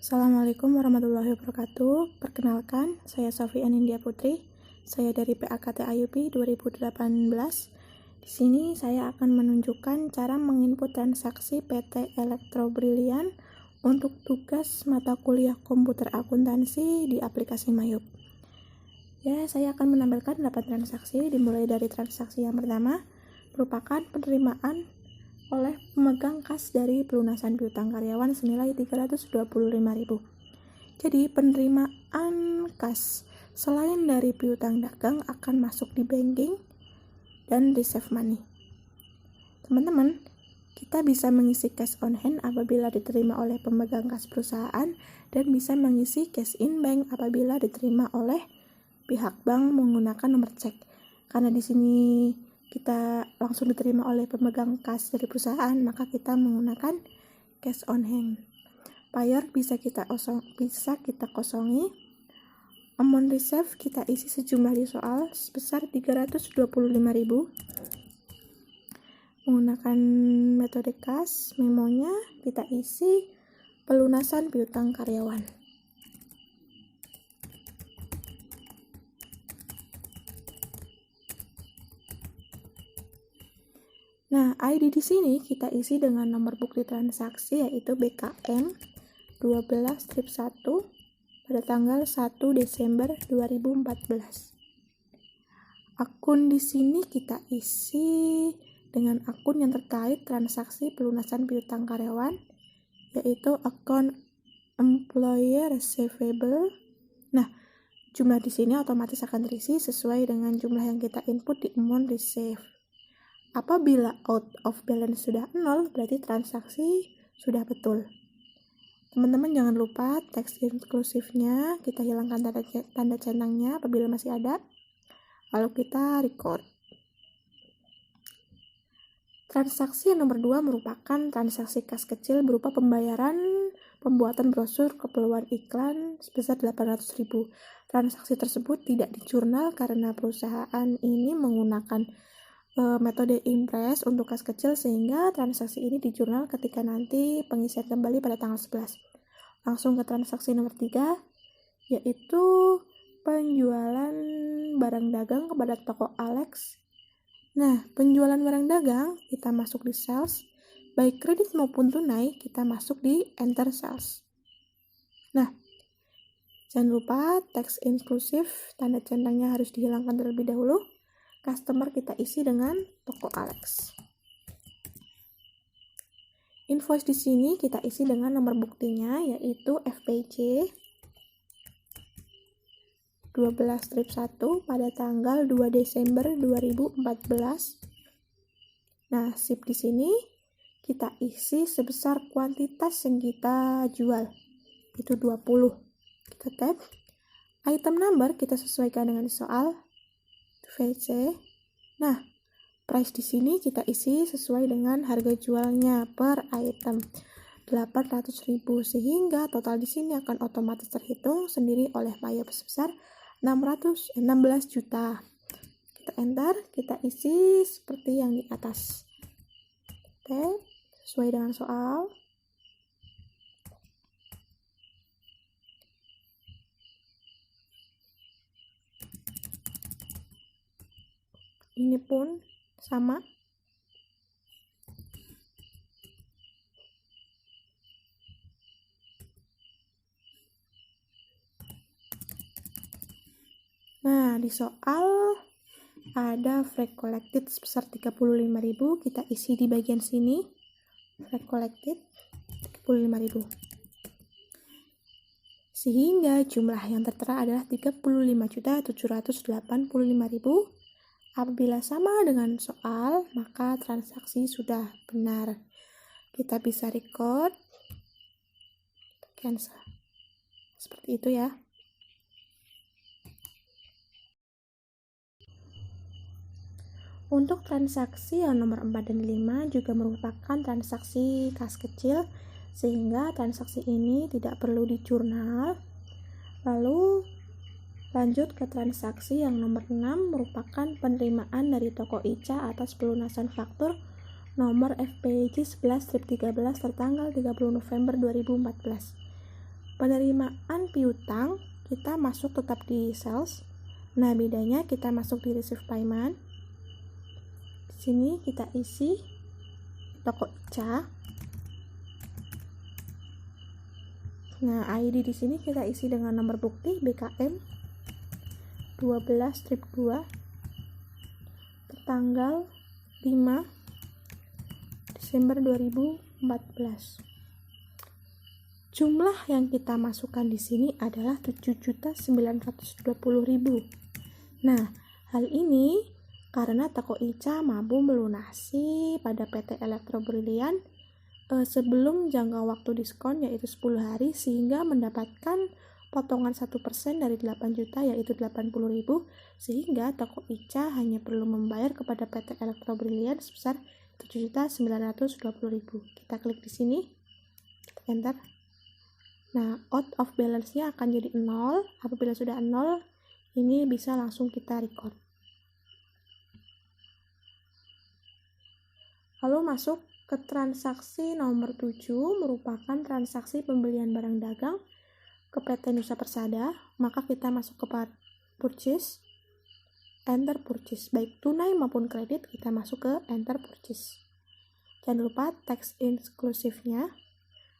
Assalamualaikum warahmatullahi wabarakatuh. Perkenalkan, saya Sofi Anindya Putri. Saya dari PAKT IUP 2018. Di sini saya akan menunjukkan cara menginput transaksi PT Elektro Brilian untuk tugas mata kuliah komputer akuntansi di aplikasi Mayup. Ya, saya akan menampilkan 8 transaksi, dimulai dari transaksi yang pertama, merupakan penerimaan oleh pemegang kas dari pelunasan piutang karyawan senilai 325.000. Jadi penerimaan kas selain dari piutang dagang akan masuk di banking dan reserve money. Teman-teman, kita bisa mengisi cash on hand apabila diterima oleh pemegang kas perusahaan dan bisa mengisi cash in bank apabila diterima oleh pihak bank menggunakan nomor cek. Karena di sini kita langsung diterima oleh pemegang kas dari perusahaan, maka kita menggunakan cash on hand. Payer bisa kita kosongi. Amount reserve kita isi sejumlah di soal sebesar 325.000. Menggunakan metode kas, memonya kita isi pelunasan piutang karyawan. Nah, ID di sini kita isi dengan nomor bukti transaksi yaitu BKM 12-1 pada tanggal 1 Desember 2014. Akun di sini kita isi dengan akun yang terkait transaksi pelunasan piutang karyawan yaitu akun employee receivable. Nah, jumlah di sini otomatis akan terisi sesuai dengan jumlah yang kita input di amount receive. Apabila out of balance sudah 0, berarti transaksi sudah betul. Teman-teman jangan lupa teks inklusifnya, kita hilangkan tanda centangnya apabila masih ada. Lalu kita record. Transaksi yang nomor 2 merupakan transaksi kas kecil berupa pembuatan brosur keperluan iklan sebesar 800.000. Transaksi tersebut tidak dijurnal karena perusahaan ini menggunakan metode impress untuk kas kecil sehingga transaksi ini dijurnal ketika nanti pengisian kembali pada tanggal 11. Langsung ke transaksi nomor 3 yaitu penjualan barang dagang kepada toko Alex. Nah, penjualan barang dagang kita masuk di sales, baik kredit maupun tunai kita masuk di enter sales. Nah, jangan lupa teks inklusif, tanda centangnya harus dihilangkan terlebih dahulu. Customer kita isi dengan toko Alex. Invoice di sini kita isi dengan nomor buktinya yaitu FPC 12-1 pada tanggal 2 Desember 2014. Nah, SIP di sini kita isi sebesar kuantitas yang kita jual. Itu 20. Kita tab. Item number kita sesuaikan dengan soal. VC. Nah, price di sini kita isi sesuai dengan harga jualnya per item 800.000 sehingga total di sini akan otomatis terhitung sendiri oleh Mayup sebesar 16 juta. Kita enter, kita isi seperti yang di atas. Oke, sesuai dengan soal. Ini pun sama. Nah, di soal ada freight collected sebesar 35.000, kita isi di bagian sini. Freight collected 35.000. Sehingga jumlah yang tertera adalah 35.785.000. Apabila sama dengan soal, maka transaksi sudah benar. Kita bisa record, cancel. Seperti itu ya. Untuk transaksi yang nomor 4 dan 5 juga merupakan transaksi kas kecil, sehingga transaksi ini tidak perlu dijurnal. Lalu lanjut ke transaksi yang nomor 6 merupakan penerimaan dari toko Ica atas pelunasan faktur nomor FPIC 11-13 tertanggal 30 November 2014. Penerimaan piutang kita masuk tetap di sales. Nah, bedanya kita masuk di receive payment. Di sini kita isi toko Ica. Nah, ID di sini kita isi dengan nomor bukti BKM 12/2 tanggal 5 Desember 2014. Jumlah yang kita masukkan di sini adalah 7.920.000. Nah, hal ini karena toko Ica mampu melunasi pada PT Elektro Brilian sebelum jangka waktu diskon yaitu 10 hari, sehingga mendapatkan potongan 1% dari 8 juta yaitu 80.000, sehingga toko Ica hanya perlu membayar kepada PT Elektro Brilian sebesar 7.920.000. Kita klik di sini, kita enter. Nah, out of balance-nya akan jadi 0. Apabila sudah 0, ini bisa langsung kita record. Lalu masuk ke transaksi nomor 7, merupakan transaksi pembelian barang dagang ke PT Nusa Persada. Maka kita masuk ke purchase, enter purchase. Baik tunai maupun kredit, kita masuk ke enter purchase. Jangan lupa tax inclusive-nya.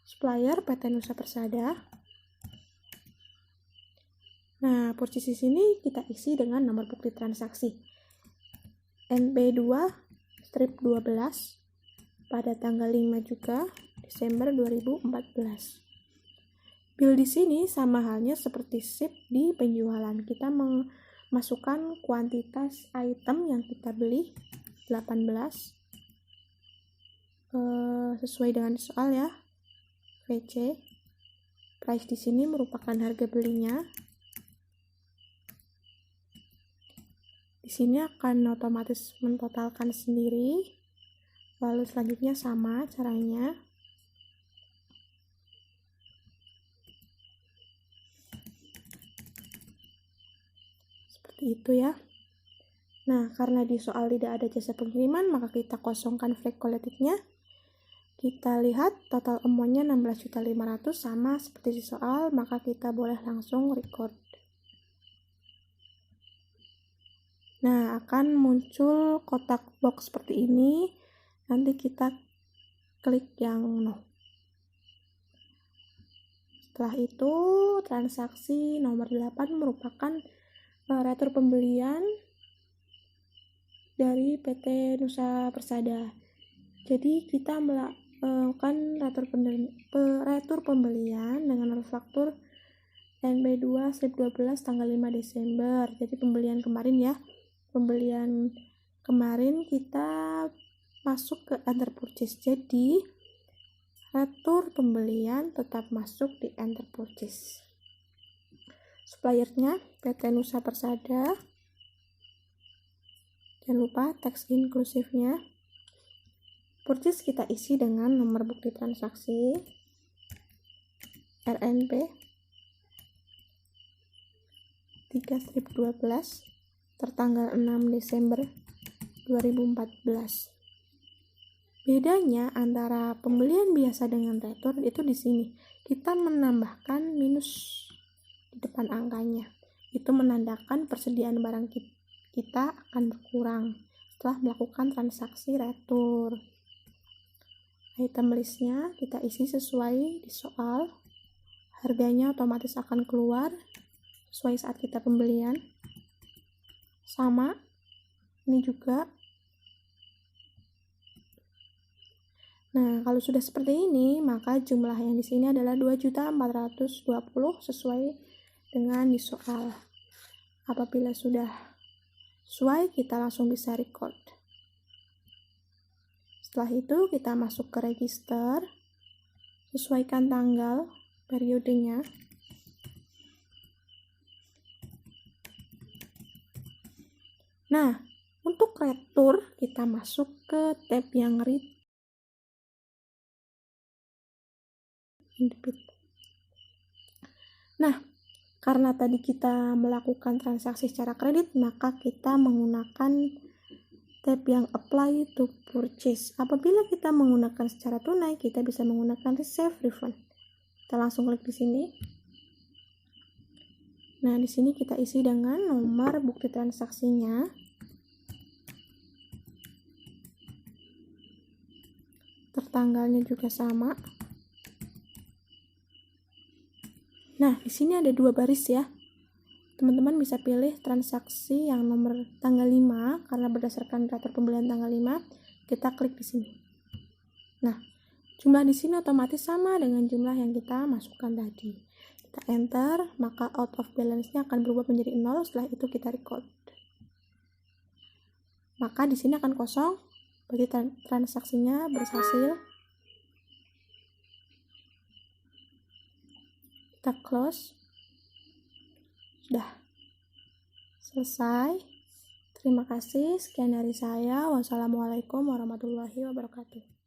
Supplier PT Nusa Persada. Nah, purchase di sini kita isi dengan nomor bukti transaksi NP2/12 pada tanggal 5 juga Desember 2014. Bill di sini sama halnya seperti SIP di penjualan. Kita memasukkan kuantitas item yang kita beli 18 sesuai dengan soal ya. VC. Price di sini merupakan harga belinya. Di sini akan otomatis mentotalkan sendiri. Lalu selanjutnya sama caranya. Seperti itu ya. Nah, karena di soal tidak ada jasa pengiriman, maka kita kosongkan flag kolektifnya. Kita lihat total amount-nya 16.500.000 sama seperti di soal, maka kita boleh langsung record. Nah, akan muncul kotak box seperti ini. Nanti kita klik yang no. Setelah itu, transaksi nomor 8 merupakan retur pembelian dari PT Nusa Persada. Jadi kita melakukan retur pembelian dengan manufaktur NP2/12 tanggal 5 Desember. Jadi pembelian kemarin ya. Pembelian kemarin kita masuk ke enter purchase. Jadi retur pembelian tetap masuk di enter purchase. Suppliernya PT Nusa Persada. Jangan lupa tax inclusive-nya. Purchase kita isi dengan nomor bukti transaksi RNP 3/12 tertanggal 6 Desember 2014. Bedanya antara pembelian biasa dengan retur itu di sini. Kita menambahkan minus di depan angkanya. Itu menandakan persediaan barang kita akan berkurang setelah melakukan transaksi retur. Item listnya kita isi sesuai di soal. Harganya otomatis akan keluar sesuai saat kita pembelian. Sama, ini juga. Nah, kalau sudah seperti ini, maka jumlah yang di sini adalah 2.420.000 sesuai dengan di soal. Apabila sudah sesuai, kita langsung bisa record. Setelah itu kita masuk ke register, sesuaikan tanggal, periodenya. Nah, untuk retur kita masuk ke tab yang read. Nah, karena tadi kita melakukan transaksi secara kredit, maka kita menggunakan tab yang apply to purchase. Apabila kita menggunakan secara tunai, kita bisa menggunakan receive refund. Kita langsung klik di sini. Nah, di sini kita isi dengan nomor bukti transaksinya. Tertanggalnya juga sama. Nah, di sini ada 2 baris ya. Teman-teman bisa pilih transaksi yang nomor tanggal 5 karena berdasarkan daftar pembelian tanggal 5, kita klik di sini. Nah, jumlah di sini otomatis sama dengan jumlah yang kita masukkan tadi. Kita enter, maka out of balance-nya akan berubah menjadi 0, setelah itu kita record. Maka di sini akan kosong, berarti transaksinya berhasil. Kita close. Sudah selesai. Terima kasih. Sekian dari saya. Wassalamualaikum warahmatullahi wabarakatuh.